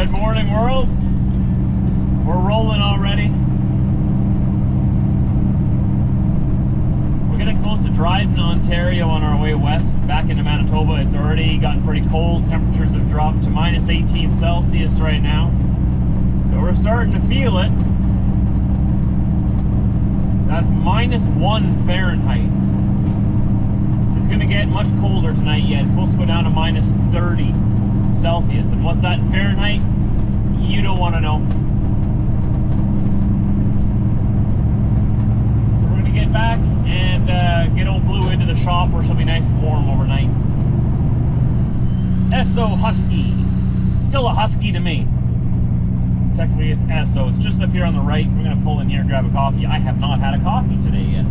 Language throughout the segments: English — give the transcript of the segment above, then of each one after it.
Good morning, world. We're rolling already. We're getting close to Dryden, Ontario on our way west back into Manitoba. It's already gotten pretty cold. Temperatures have dropped to minus 18 Celsius right now. So we're starting to feel it. That's minus 1 Fahrenheit. It's going to get much colder tonight yet. It's supposed to go down to minus 30 Celsius. And what's that in Fahrenheit? You don't want to know. So we're going to get back and get old Blue into the shop where she'll be nice and warm overnight. Esso Husky. Still a Husky to me. Technically it's Esso. It's just up here on the right. We're going to pull in here and grab a coffee. I have not had a coffee today yet.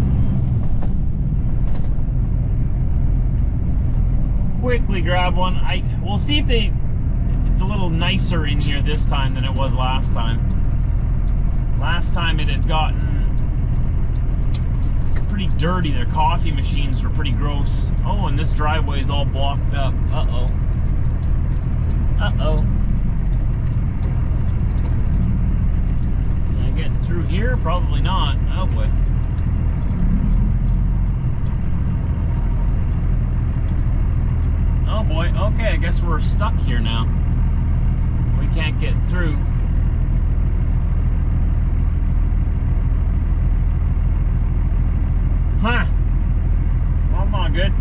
Quickly grab one. We'll see if it's a little nicer in here this time than it was last time. Last time it had gotten pretty dirty. Their coffee machines were pretty gross. Oh, and this driveway is all blocked up. Uh-oh. Uh-oh. Can I get through here? Probably not. Oh boy. Oh boy, okay, I guess we're stuck here now. We can't get through. Huh. That's not good.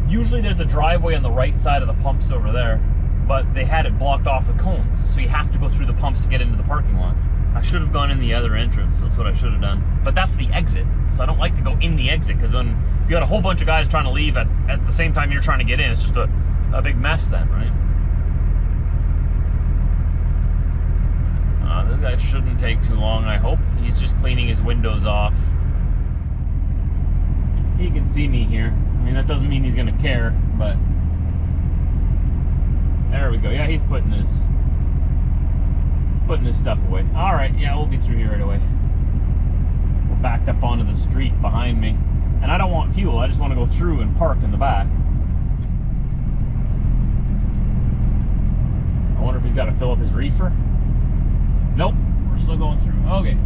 Usually there's a driveway on the right side of the pumps over there, but they had it blocked off with cones, so you have to go through the pumps to get into the parking lot. I should have gone in the other entrance, that's what I should have done. But that's the exit, so I don't like to go in the exit, because then if you got a whole bunch of guys trying to leave at the same time you're trying to get in, it's just a big mess then, right? This guy shouldn't take too long, I hope. He's just cleaning his windows off. He can see me here. I mean, that doesn't mean he's gonna care, but... There we go, yeah, he's putting his stuff away. All right, yeah, we'll be through here right away. We're backed up onto the street behind me. And I don't want fuel, I just want to go through and park in the back. I wonder if he's got to fill up his reefer. Nope, we're still going through. Okay.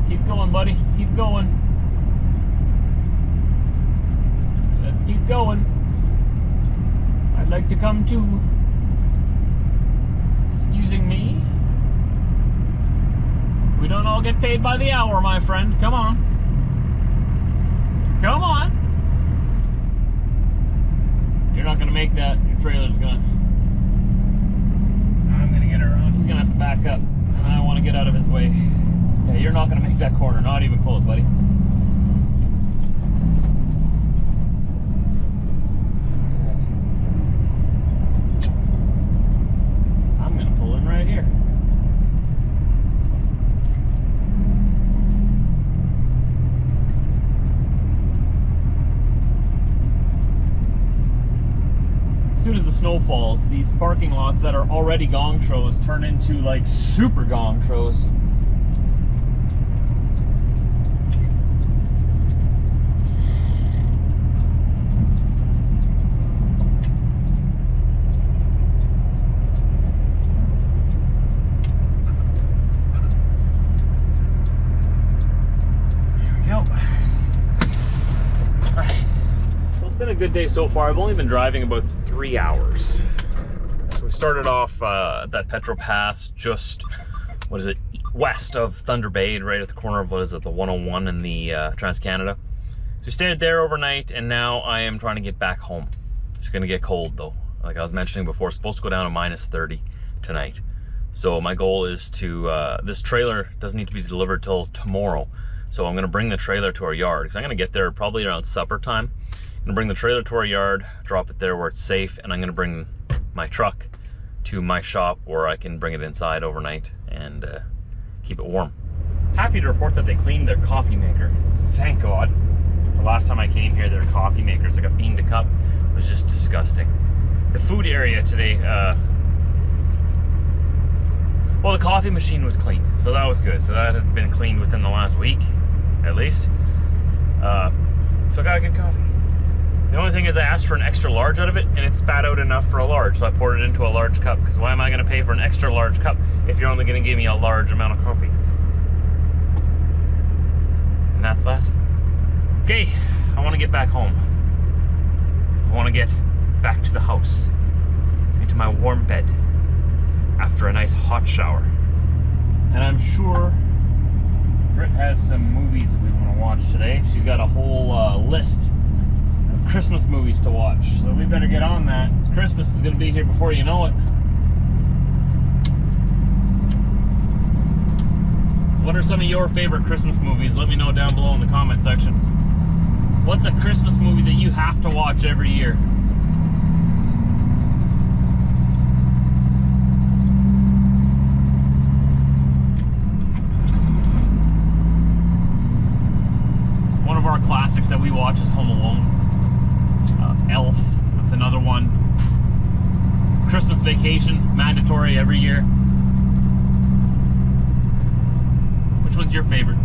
Keep going, buddy. Keep going. Let's keep going. I'd like to come too. Excusing me. We don't all get paid by the hour, my friend. Come on. Come on. You're not gonna make that. Your trailer's gonna... I'm gonna get around. He's gonna have to back up. And I want to get out of his way. Yeah, you're not gonna make that corner. Not even close, buddy. I'm gonna pull in right here. As soon as the snow falls, these parking lots that are already gong shows turn into like super gong shows. A good day so far. I've only been driving about 3 hours. So we started off at that Petro Pass, just, what is it, west of Thunder Bay, right at the corner of, what is it, the 101 and the Trans-Canada. So we stayed there overnight, and now I am trying to get back home. It's gonna get cold though. Like I was mentioning before, it's supposed to go down to minus 30 tonight. So my goal is to, this trailer doesn't need to be delivered till tomorrow. So I'm gonna bring the trailer to our yard, because I'm gonna get there probably around supper time. I'm gonna bring the trailer to our yard, drop it there where it's safe, and I'm gonna bring my truck to my shop where I can bring it inside overnight and keep it warm. Happy to report that they cleaned their coffee maker. Thank God. The last time I came here, their coffee maker, it's like a bean to cup, was just disgusting. The food area today, Well, the coffee machine was clean, so that was good. So that had been cleaned within the last week, at least. So I got a good coffee. The only thing is I asked for an extra large out of it, and it spat out enough for a large, so I poured it into a large cup, because why am I going to pay for an extra large cup if you're only going to give me a large amount of coffee? And that's that. Okay, I want to get back home. I want to get back to the house, into my warm bed, after a nice hot shower. And I'm sure Britt has some movies that we want to watch today. She's got a whole list of Christmas movies to watch, so we better get on that. Christmas is going to be here before you know it. What are some of your favorite Christmas movies? Let me know down below in the comment section. What's a Christmas movie that you have to watch every year? One of our classics that we watch is Home Alone. Elf, that's another one. Christmas Vacation, it's mandatory every year. Which one's your favorite?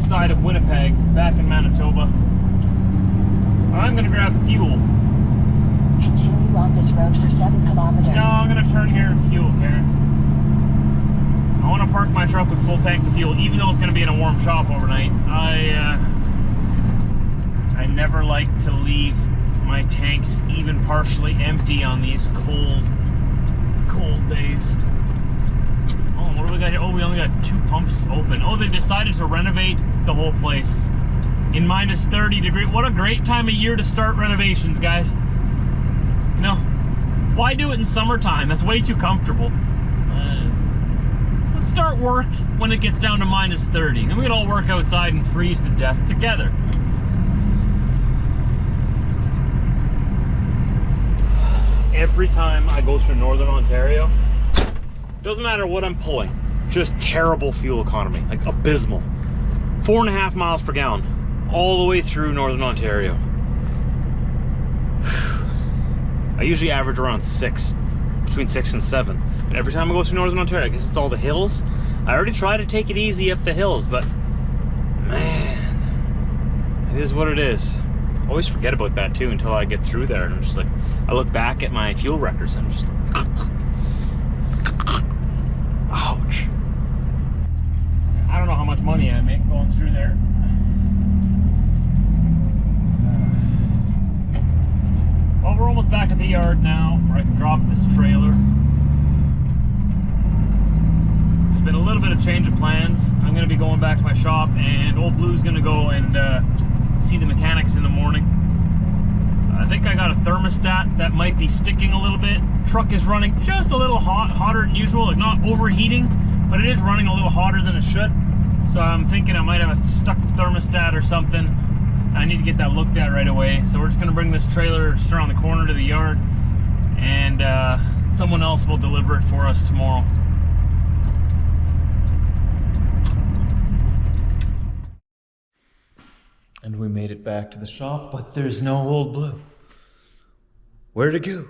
Side of Winnipeg, back in Manitoba. I'm gonna grab fuel. Continue on this road for 7 kilometers. No, I'm gonna turn here and fuel, Karen. I want to park my truck with full tanks of fuel, even though it's gonna be in a warm shop overnight. I never like to leave my tanks even partially empty on these cold days. What do we got here? Oh, we only got 2 pumps open. Oh, they decided to renovate the whole place in minus 30 degrees. What a great time of year to start renovations, guys. You know, why do it in summertime? That's way too comfortable. Let's start work when it gets down to minus 30, and we can all work outside and freeze to death together. Every time I go through Northern Ontario, doesn't matter what I'm pulling, just terrible fuel economy, like abysmal. 4.5 miles per gallon all the way through Northern Ontario. I usually average around 6, between 6 and 7. But every time I go through Northern Ontario, I guess it's all the hills. I already try to take it easy up the hills, but man, it is what it is. I always forget about that too until I get through there, and I'm just like, I look back at my fuel records and I'm just like, ouch. I don't know how much money I make going through there. Well, we're almost back at the yard now, where I can drop this trailer. There's been a little bit of change of plans. I'm going to be going back to my shop, and Old Blue's going to go and see the mechanics in the morning. I think I got a thermostat that might be sticking a little bit. Truck is running just a little hotter than usual, like not overheating, but it is running a little hotter than it should. So I'm thinking I might have a stuck thermostat or something. I need to get that looked at right away. So we're just gonna bring this trailer just around the corner to the yard, and someone else will deliver it for us tomorrow. And we made it back to the shop, but there's no Old Blue. Where'd it go?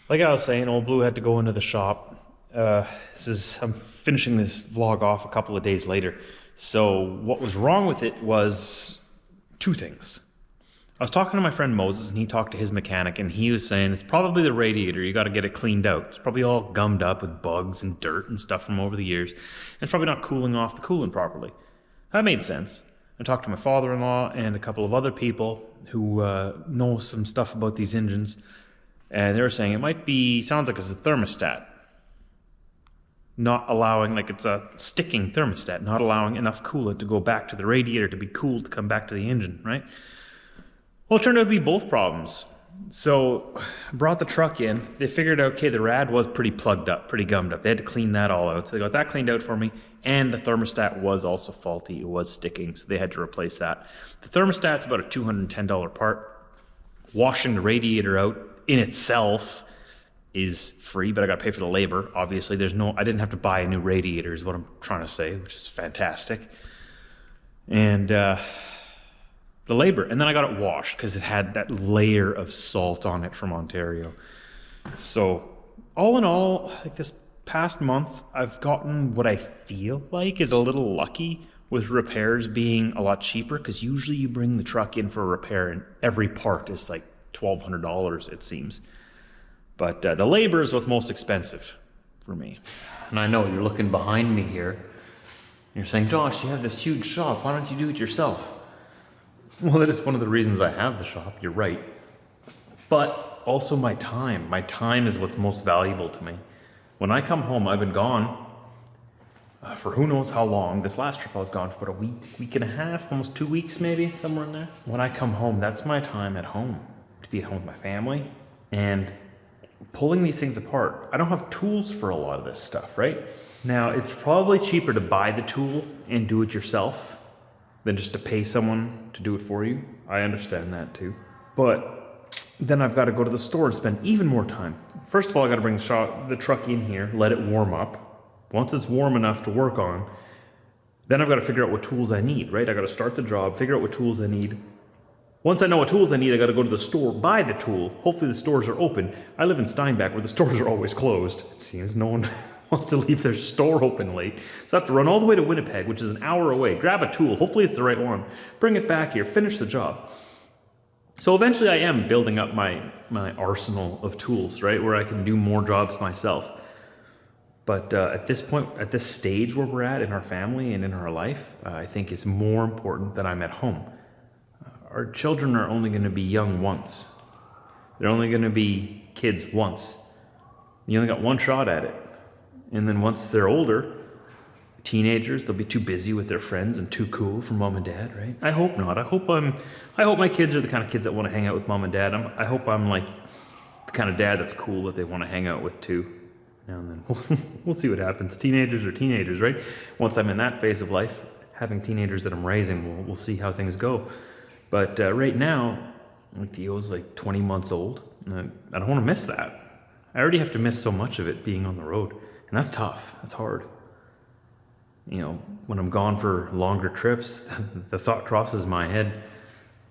Like I was saying, Old Blue had to go into the shop. I'm finishing this vlog off a couple of days later. So what was wrong with it was two things. I was talking to my friend Moses, and he talked to his mechanic, and he was saying it's probably the radiator. You got to get it cleaned out. It's probably all gummed up with bugs and dirt and stuff from over the years. And it's probably not cooling off the coolant properly. That made sense. I talked to my father-in-law and a couple of other people who know some stuff about these engines, and they were saying it might be, sounds like it's a thermostat. Not allowing, like it's a sticking thermostat, not allowing enough coolant to go back to the radiator to be cooled to come back to the engine, right? Well, it turned out to be both problems. So I brought the truck in. They figured out, okay, the rad was pretty plugged up, pretty gummed up. They had to clean that all out. So they got that cleaned out for me. And the thermostat was also faulty. It was sticking, so they had to replace that. The thermostat's about a $210 part. Washing the radiator out in itself is free, but I got to pay for the labor. Obviously, I didn't have to buy a new radiator is what I'm trying to say, which is fantastic. And the labor, and then I got it washed because it had that layer of salt on it from Ontario. So all in all, like this past month, I've gotten what I feel like is a little lucky with repairs being a lot cheaper, because usually you bring the truck in for a repair and every part is like $1,200, it seems. But the labor is what's most expensive for me. And I know you're looking behind me here. You're saying, Josh, you have this huge shop. Why don't you do it yourself? Well, that is one of the reasons I have the shop. You're right. But also my time. My time is what's most valuable to me. When I come home, I've been gone for who knows how long. This last trip I was gone for about a week and a half, almost 2 weeks maybe, somewhere in there. When I come home, that's my time at home. To be at home with my family. And pulling these things apart, I don't have tools for a lot of this stuff, right? Now, it's probably cheaper to buy the tool and do it yourself than just to pay someone to do it for you. I understand that too. But then I've got to go to the store and spend even more time. First of all, I got to bring the truck in here, let it warm up. Once it's warm enough to work on, then I've got to figure out what tools I need, right? I got to start the job, figure out what tools I need. Once I know what tools I need, I got to go to the store, buy the tool. Hopefully the stores are open. I live in Steinbach where the stores are always closed. It seems no one wants to leave their store open late. So I have to run all the way to Winnipeg, which is an hour away, grab a tool, hopefully it's the right one, bring it back here, finish the job. So eventually I am building up my arsenal of tools, right, where I can do more jobs myself. But at this point, at this stage where we're at in our family and in our life, I think it's more important that I'm at home. Our children are only going to be young once. They're only going to be kids once. You only got one shot at it. And then once they're older, teenagers, they'll be too busy with their friends and too cool for mom and dad, right? I hope not. I hope my kids are the kind of kids that want to hang out with mom and dad. I hope I'm like the kind of dad that's cool that they want to hang out with too. Now and then. We'll see what happens. Teenagers are teenagers, right? Once I'm in that phase of life, having teenagers that I'm raising, we'll see how things go. But right now, like Theo's like 20 months old, and I don't want to miss that. I already have to miss so much of it being on the road, and that's tough. That's hard. You know, when I'm gone for longer trips, the thought crosses my head,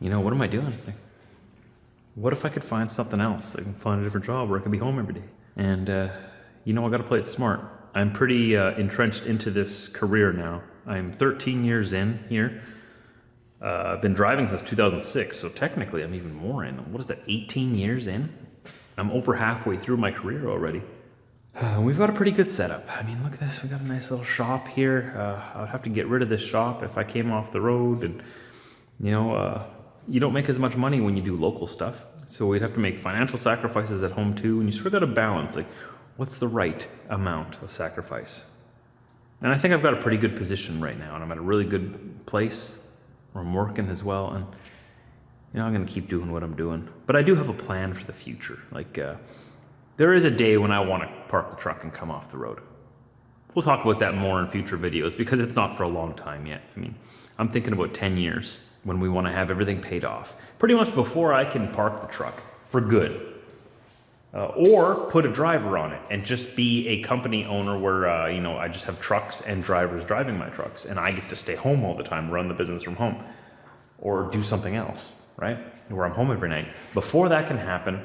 you know, what am I doing? Like, what if I could find something else? I can find a different job where I can be home every day. And, you know, I got to play it smart. I'm pretty entrenched into this career now. I'm 13 years in here. I've been driving since 2006, so technically I'm even more in. What is that, 18 years in? I'm over halfway through my career already. We've got a pretty good setup. I mean, look at this. We got a nice little shop here. I would have to get rid of this shop if I came off the road. And, you know, you don't make as much money when you do local stuff. So we'd have to make financial sacrifices at home too. And you sort of got to balance, like, what's the right amount of sacrifice? And I think I've got a pretty good position right now. And I'm at a really good place where I'm working as well. And, You know, I'm gonna keep doing what I'm doing. But I do have a plan for the future. Like, there is a day when I want to park the truck and come off the road. We'll talk about that more in future videos because it's not for a long time yet. I mean, I'm thinking about 10 years when we want to have everything paid off. Pretty much before I can park the truck for good. Or put a driver on it and just be a company owner where, you know, I just have trucks and drivers driving my trucks and I get to stay home all the time, run the business from home. Or do something else, right? Where I'm home every night. Before that can happen,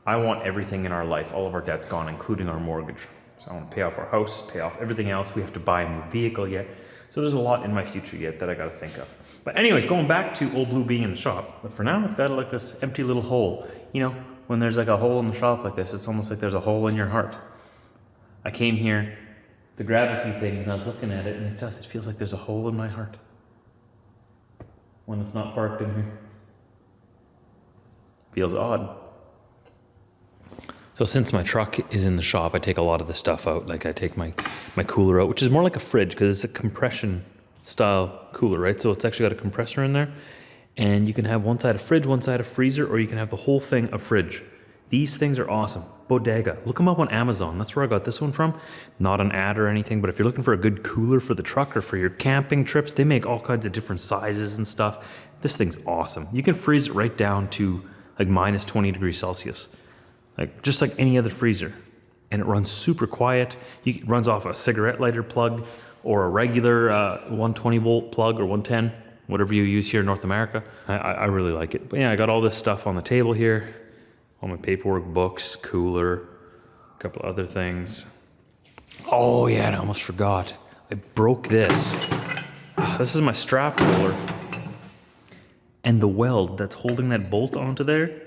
I want everything in our life, all of our debts gone, including our mortgage. So I want to pay off our house, pay off everything else. We have to buy a new vehicle yet. So there's a lot in my future yet that I got to think of. But anyways, going back to Old Blue being in the shop. But for now, it's got like this empty little hole. You know, when there's like a hole in the shop like this, it's almost like there's a hole in your heart. I came here to grab a few things and I was looking at it and it does. It feels like there's a hole in my heart when it's not parked in here. Feels odd. So since my truck is in the shop, I take a lot of the stuff out. Like I take my cooler out, which is more like a fridge because it's a compression style cooler, right? So it's actually got a compressor in there. And you can have one side a fridge, one side a freezer, or you can have the whole thing a fridge. These things are awesome. Bodega. Look them up on Amazon. That's where I got this one from. Not an ad or anything, but if you're looking for a good cooler for the truck or for your camping trips, they make all kinds of different sizes and stuff. This thing's awesome. You can freeze it right down to like minus 20 degrees Celsius. Like just like any other freezer. And it runs super quiet. It runs off a cigarette lighter plug or a regular 120 volt plug or 110, whatever you use here in North America. I really like it. But yeah, I got all this stuff on the table here. All my paperwork, books, cooler, a couple other things. Oh yeah, and I almost forgot. I broke this. This is my strap roller. And the weld that's holding that bolt onto there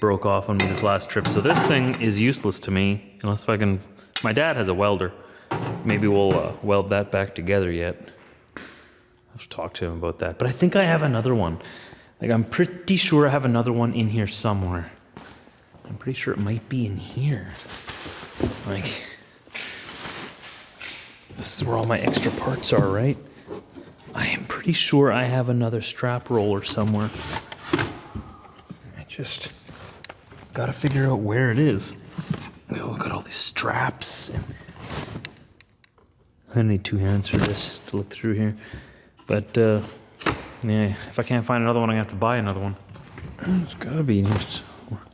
broke off on me this last trip. So this thing is useless to me unless if I can. My dad has a welder. Maybe we'll weld that back together yet. I'll have to talk to him about that. But I think I have another one. Like I'm pretty sure I have another one in here somewhere. I'm pretty sure it might be in here. Like, this is where all my extra parts are, right? I am pretty sure I have another strap roller somewhere. I just gotta figure out where it is. Oh, got all these straps. And I need two hands for this to look through here. But, yeah, if I can't find another one, I'm gonna have to buy another one. It's gotta be in here.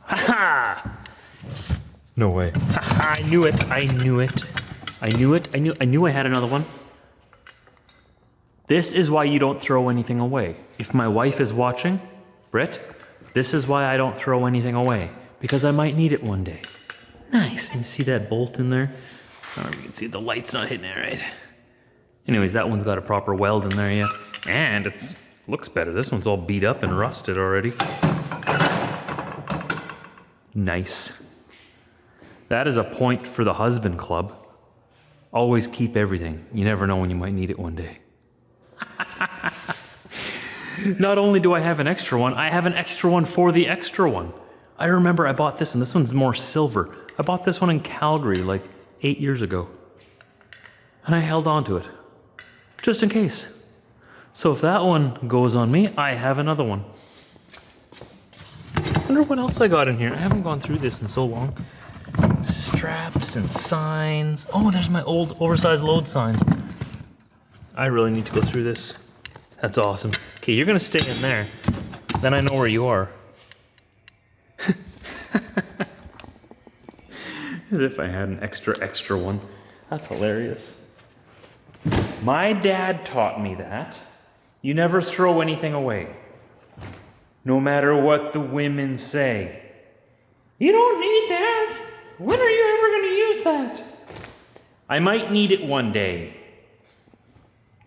Ha-ha! No way. Ha-ha, I knew it. I knew it. I knew it. I knew I had another one. This is why you don't throw anything away. If my wife is watching, Britt, this is why I don't throw anything away. Because I might need it one day. Nice. You see that bolt in there? I don't know if you can see the light's not hitting it right. Anyways, that one's got a proper weld in there yet. And it looks better. This one's all beat up and rusted already. Nice. That is a point for the husband club. Always keep everything. You never know when you might need it one day. Not only do I have an extra one, I have an extra one for the extra one. I remember I bought this one. This one's more silver. I bought this one in Calgary like 8 years ago. And I held on to it. Just in case. So if that one goes on me, I have another one. I wonder what else I got in here. I haven't gone through this in so long. Straps and signs. Oh, there's my old oversized load sign. I really need to go through this. That's awesome. Okay, you're gonna stay in there. Then I know where you are. As if I had an extra one. That's hilarious. My dad taught me that. You never throw anything away. No matter what the women say. You don't need that. When are you ever going to use that? I might need it one day.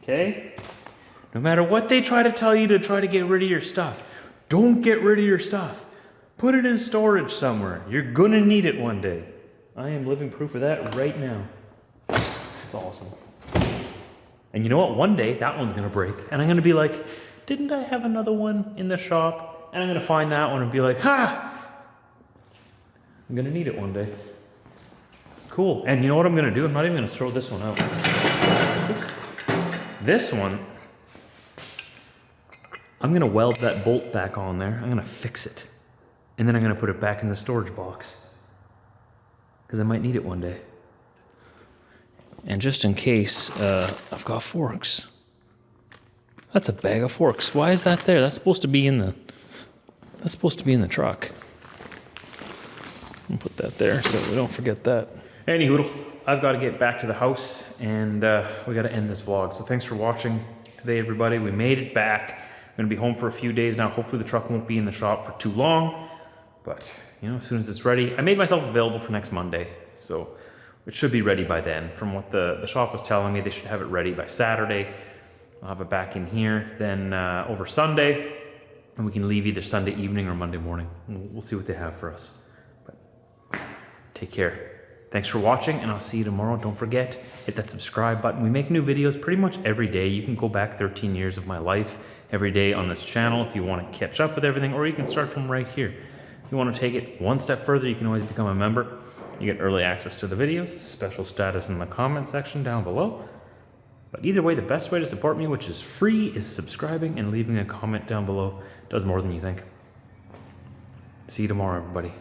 Okay? No matter what they try to tell you to try to get rid of your stuff, don't get rid of your stuff. Put it in storage somewhere. You're going to need it one day. I am living proof of that right now. That's awesome. And you know what? One day that one's going to break. And I'm going to be like, didn't I have another one in the shop? And I'm going to find that one and be like, ha! I'm going to need it one day. Cool. And you know what I'm going to do? I'm not even going to throw this one out. Oops. This one, I'm gonna weld that bolt back on there. I'm gonna fix it. And then I'm gonna put it back in the storage box. Because I might need it one day. And just in case, I've got forks. That's a bag of forks. Why is that there? That's supposed to be in the truck. I'll put that there so we don't forget that. Anywho, I've got to get back to the house and we got to end this vlog. So thanks for watching today, everybody. We made it back. I'm going to be home for a few days now. Hopefully the truck won't be in the shop for too long. But, you know, as soon as it's ready, I made myself available for next Monday. So it should be ready by then. From what the shop was telling me, they should have it ready by Saturday. I'll have it back in here then over Sunday. And we can leave either Sunday evening or Monday morning. We'll see what they have for us. But take care. Thanks for watching, and I'll see you tomorrow. Don't forget, hit that subscribe button. We make new videos pretty much every day. You can go back 13 years of my life every day on this channel if you want to catch up with everything, or you can start from right here. If you want to take it one step further, you can always become a member. You get early access to the videos, special status in the comment section down below. But either way, the best way to support me, which is free, is subscribing and leaving a comment down below. It does more than you think. See you tomorrow, everybody.